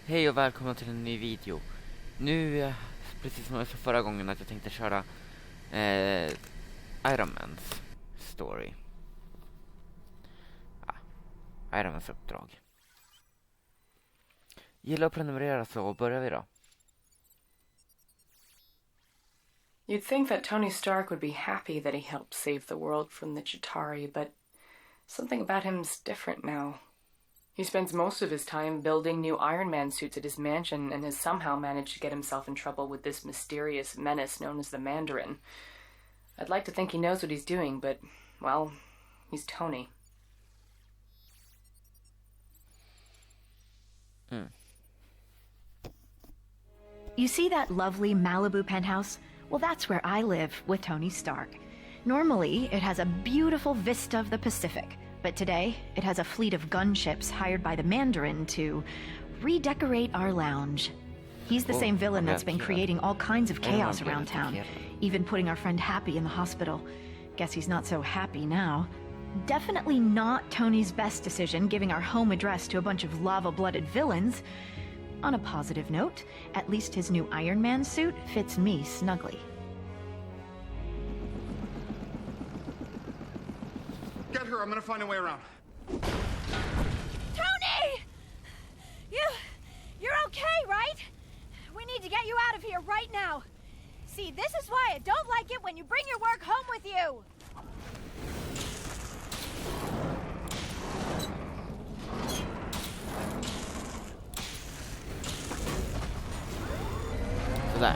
Hej och välkomna till en ny video. Nu, precis som jag sa förra gången, att jag tänkte köra Iron Mans story. Iron Mans uppdrag. Gilla att prenumerera, så börjar vi då. You'd think that Tony Stark would be happy that he helped save the world from the Chitauri, but something about him's different now. He spends most of his time building new Iron Man suits at his mansion and has somehow managed to get himself in trouble with this mysterious menace known as the Mandarin. I'd like to think he knows what he's doing, but, well, he's Tony. You see that lovely Malibu penthouse? Well, that's where I live with Tony Stark. Normally, it has a beautiful vista of the Pacific, but today, it has a fleet of gunships hired by the Mandarin to redecorate our lounge. He's the same villain that's been creating all kinds of chaos around town, even putting our friend Happy in the hospital. Guess he's not so happy now. Definitely not Tony's best decision giving our home address to a bunch of lava-blooded villains. On a positive note, at least his new Iron Man suit fits me snugly. Get her, I'm gonna find a way around. Tony! You're okay, right? We need to get you out of here right now. See, this is why I don't like it when you bring your work home with you. Sådär.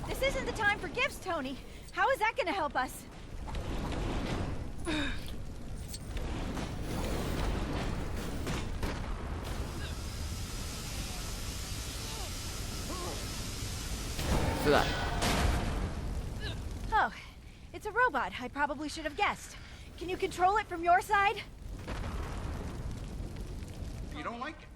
This isn't the time for gifts, Tony. How is that going to help us? Sådär. Oh, it's a robot. I probably should have guessed. Can you control it from your side? You don't like it?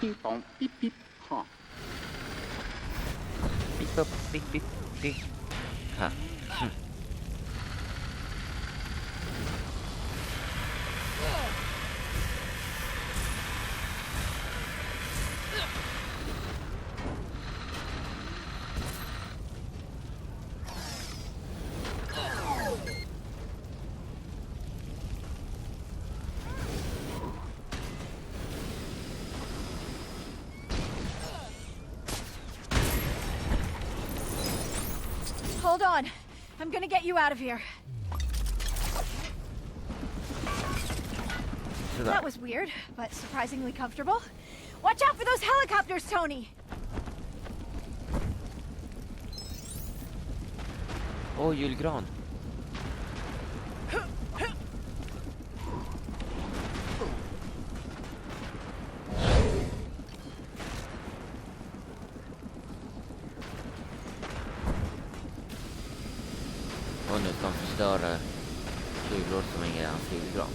Beep, bom, beep, beep, huh. Beep, up, beep, beep, beep. Ha. Hold on. I'm gonna get you out of here. That was weird, but surprisingly comfortable. Watch out for those helicopters, Tony! Åh, julgran. Och nu kan förstöra kulor som hänger i hans julgran.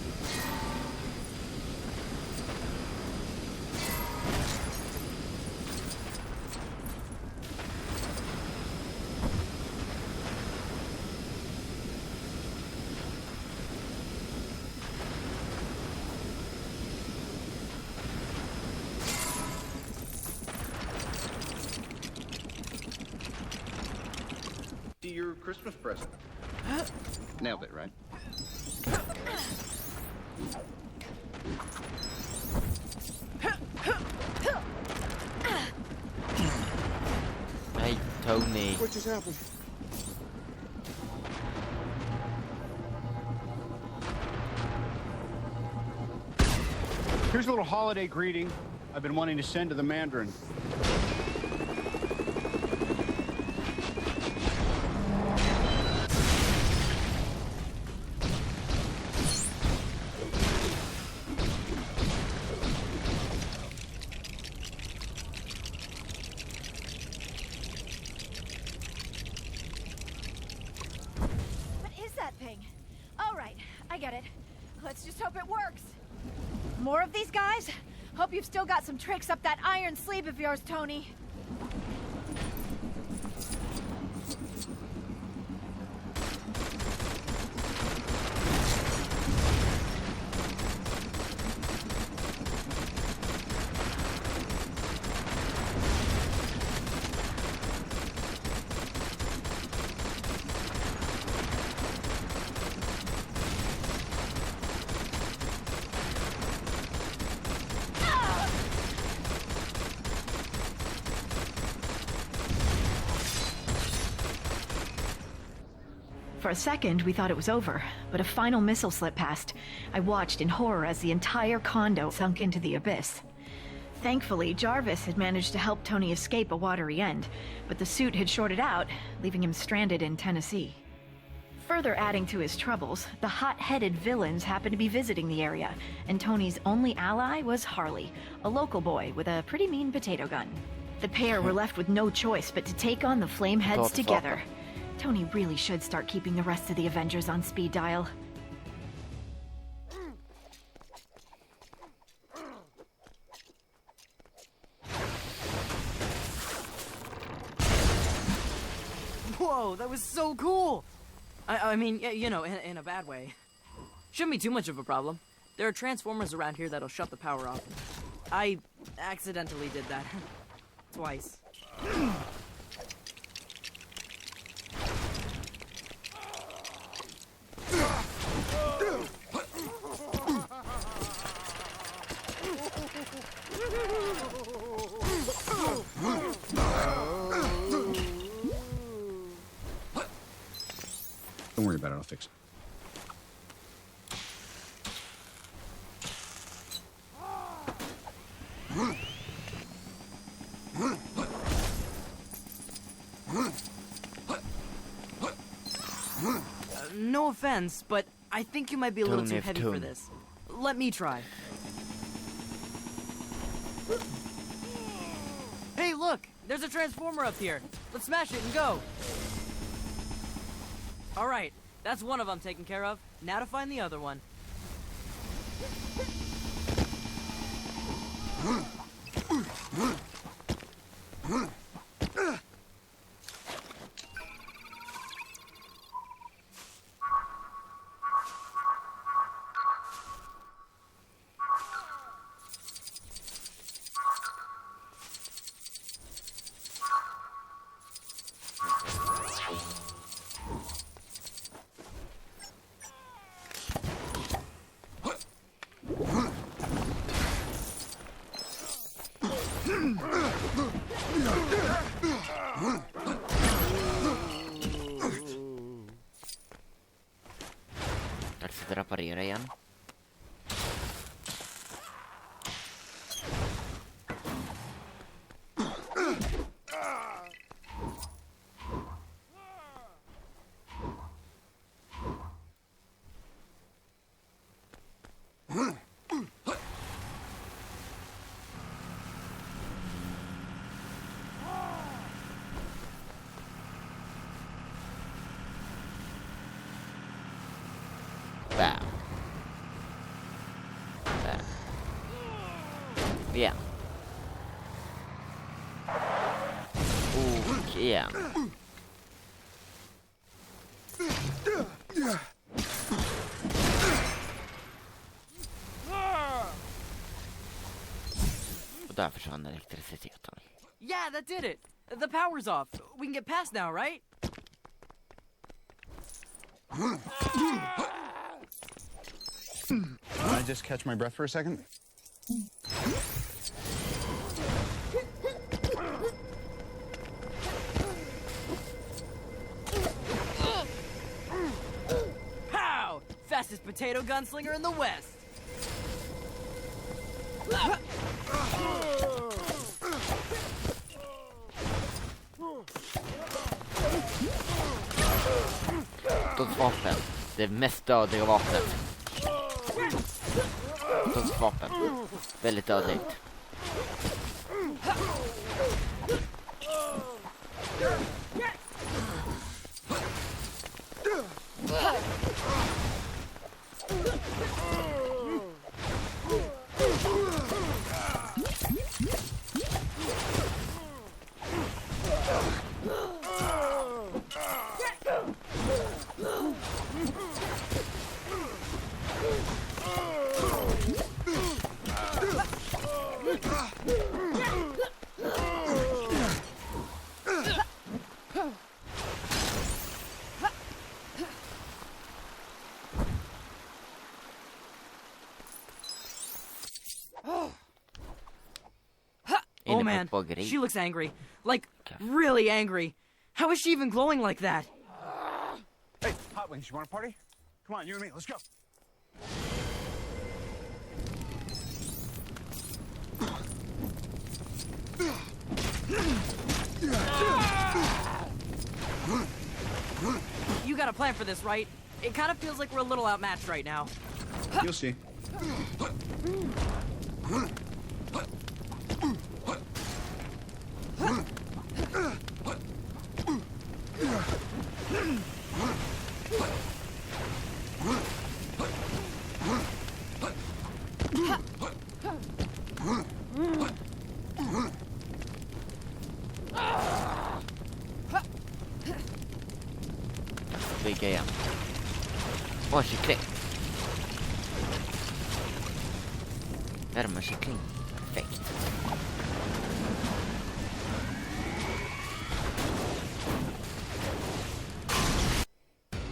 Your Christmas present. Nailed it, right? Hey, Tony. What just happened? Here's a little holiday greeting I've been wanting to send to the Mandarin. that thing. All right, I get it. Let's just hope it works. More of these guys? Hope you've still got some tricks up that iron sleeve of yours, Tony. For a second, we thought it was over, but a final missile slipped past. I watched in horror as the entire condo sunk into the abyss. Thankfully, Jarvis had managed to help Tony escape a watery end, but the suit had shorted out, leaving him stranded in Tennessee. Further adding to his troubles, the hot-headed villains happened to be visiting the area, and Tony's only ally was Harley, a local boy with a pretty mean potato gun. The pair were left with no choice but to take on the Flameheads together. Tony really should start keeping the rest of the Avengers on speed dial. Whoa, that was so cool! I mean, you know, in a bad way. Shouldn't be too much of a problem. There are transformers around here that'll shut the power off. I accidentally did that. Twice. Don't worry about it, I'll fix it. No offense, but I think you might be a little too heavy for this. Let me try. Hey, look! There's a transformer up here. Let's smash it and go. All right, that's one of them taken care of. Now to find the other one. Dags att reparera igen. Bam. Bam. Igen. Och igen. Och där försvann elektriciteten. Yeah, that did it. The power's off. We can get past now, right? Can I just catch my breath for a second? Pow! Fastest potato gunslinger in the West. Vapen. Det mest dödliga vapnet. Vapen. Väldigt dödligt. Oh man, she looks angry. Like, really angry. How is she even glowing like that? Hey, Hot Wings, you want a party? Come on, you and me, let's go. You got a plan for this, right? It kind of feels like we're a little outmatched right now. You'll see. Bygga igen. Åh, kyckling. Värmekyckling. Perfekt.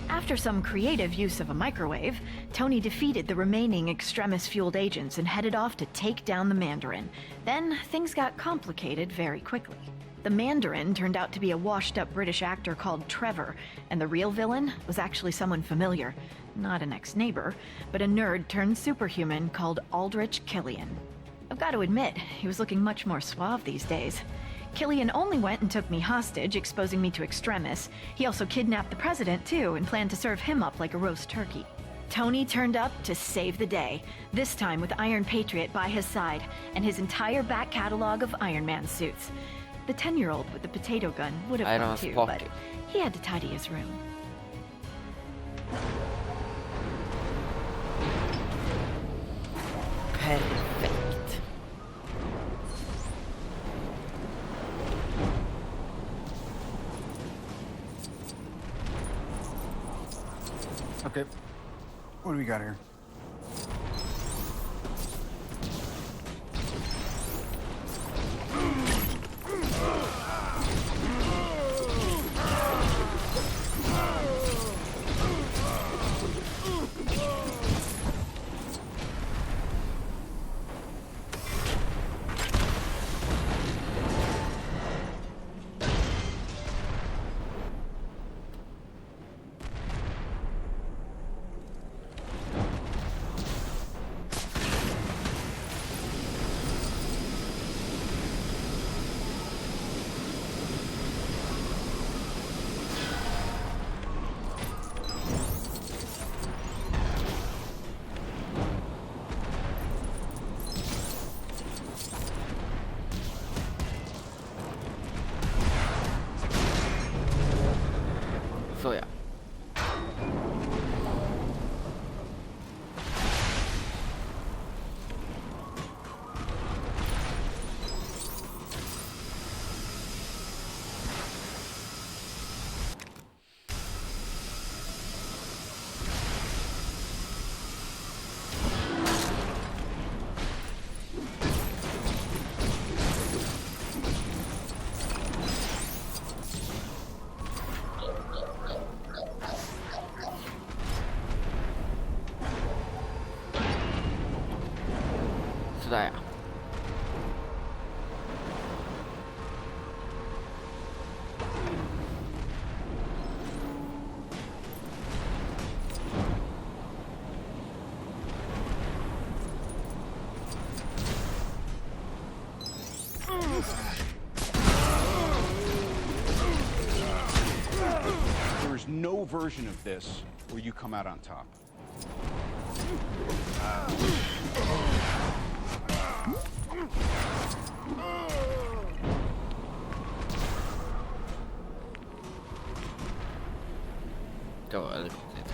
After some creative use of a microwave, Tony defeated the remaining extremis-fueled agents and headed off to take down the Mandarin. Then, things got complicated very quickly. The Mandarin turned out to be a washed-up British actor called Trevor, and the real villain was actually someone familiar. Not an ex-neighbor, but a nerd-turned-superhuman called Aldrich Killian. I've got to admit, he was looking much more suave these days. Killian only went and took me hostage, exposing me to extremis. He also kidnapped the president, too, and planned to serve him up like a roast turkey. Tony turned up to save the day, this time with Iron Patriot by his side, and his entire back catalog of Iron Man suits. The 10-year-old with the potato gun would have gone too, but he had to tidy his room. Perfekt. Okay, what do we got here? Så ja. Sådär ja. There is no version of this where you come out on top. Det var väldigt konstigt.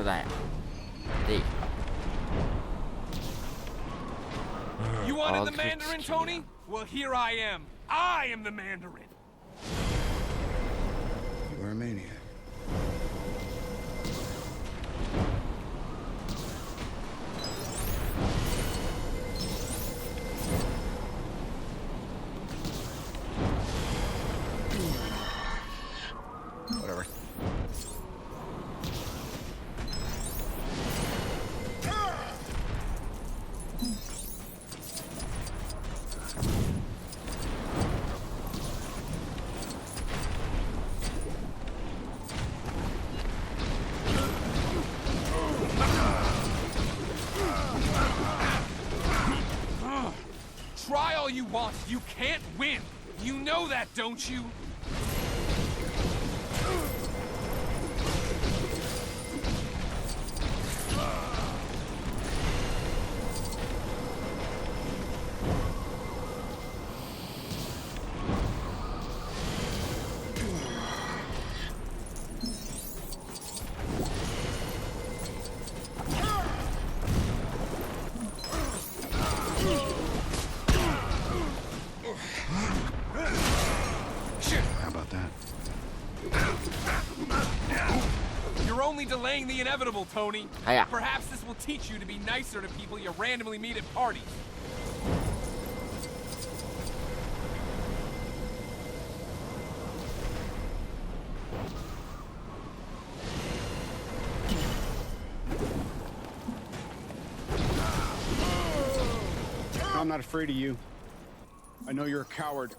Sådär. Det. You wanted All the Mandarin, tricks Tony? Well, here I am. I am the Mandarin. You are a maniac. Whatever. Try all you want. You can't win. You know that, don't you? How about that? You're only delaying the inevitable, Tony. Hiya. Perhaps this will teach you to be nicer to people you randomly meet at parties. I'm not afraid of you. I know you're a coward.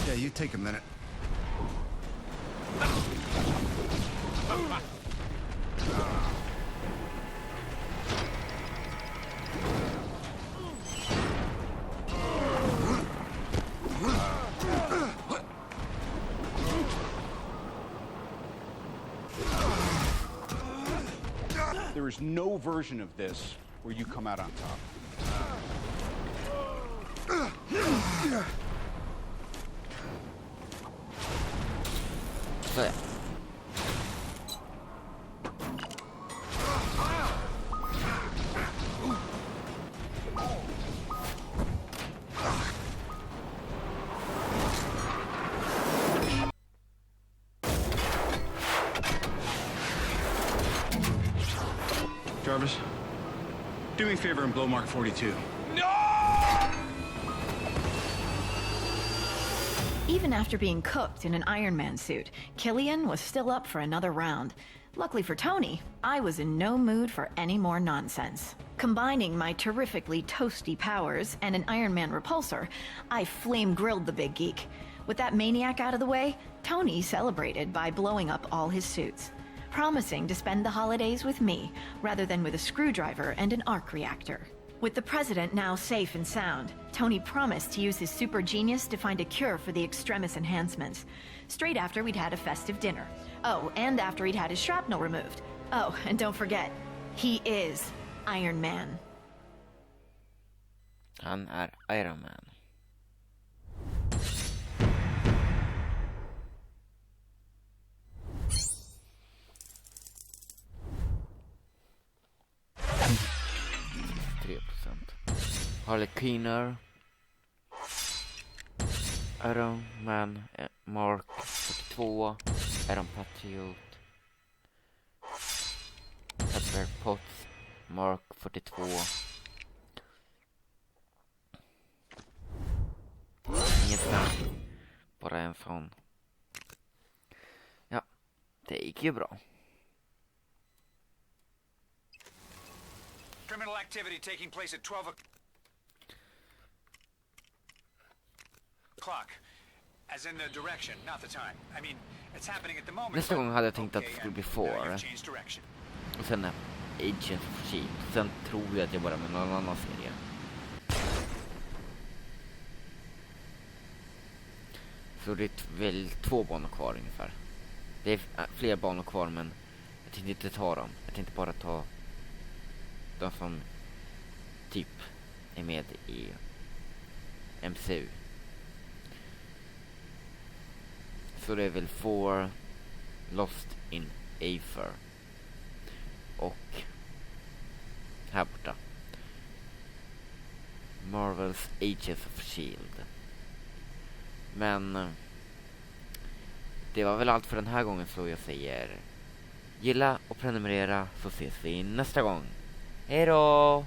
Yeah, you take a minute. There is no version of this where you come out on top. Sådär. Jarvis, do me a favor and blow Mark 42. No! Even after being cooked in an Iron Man suit, Killian was still up for another round. Luckily for Tony, I was in no mood for any more nonsense. Combining my terrifically toasty powers and an Iron Man repulsor, I flame-grilled the big geek. With that maniac out of the way, Tony celebrated by blowing up all his suits, promising to spend the holidays with me rather than with a screwdriver and an arc reactor. With the president now safe and sound, Tony promised to use his super genius to find a cure for the extremis enhancements, straight after we'd had a festive dinner. Oh, and after he'd had his shrapnel removed. Oh, and don't forget, he is Iron Man. Han är Iron Man. Harley Quinner, Iron Man, Mark 42, Iron Patriot, Pepper Potts, Mark 42. Inget namn, bara en sån. Ja, det gick ju bra. Criminal activity taking place at 12 o'clock. As in the direction, not the time. I mean, it's happening at the moment. Nästa gång hade jag tänkt att det skulle bli now Four. you've changed direction. Och sen Agent of Shield. Sen tror jag att jag bara med någon annan serie. Så det är väl 2 banor kvar ungefär. Det är fler banor kvar, men jag tänkte inte ta dem. Jag tänkte bara ta de som typ är med i MCU. Så det är väl 4 Lost in Aether. Och här borta Marvels Agents of Shield. Men det var väl allt för den här gången, så jag säger gilla och prenumerera, så ses vi nästa gång. Hej då!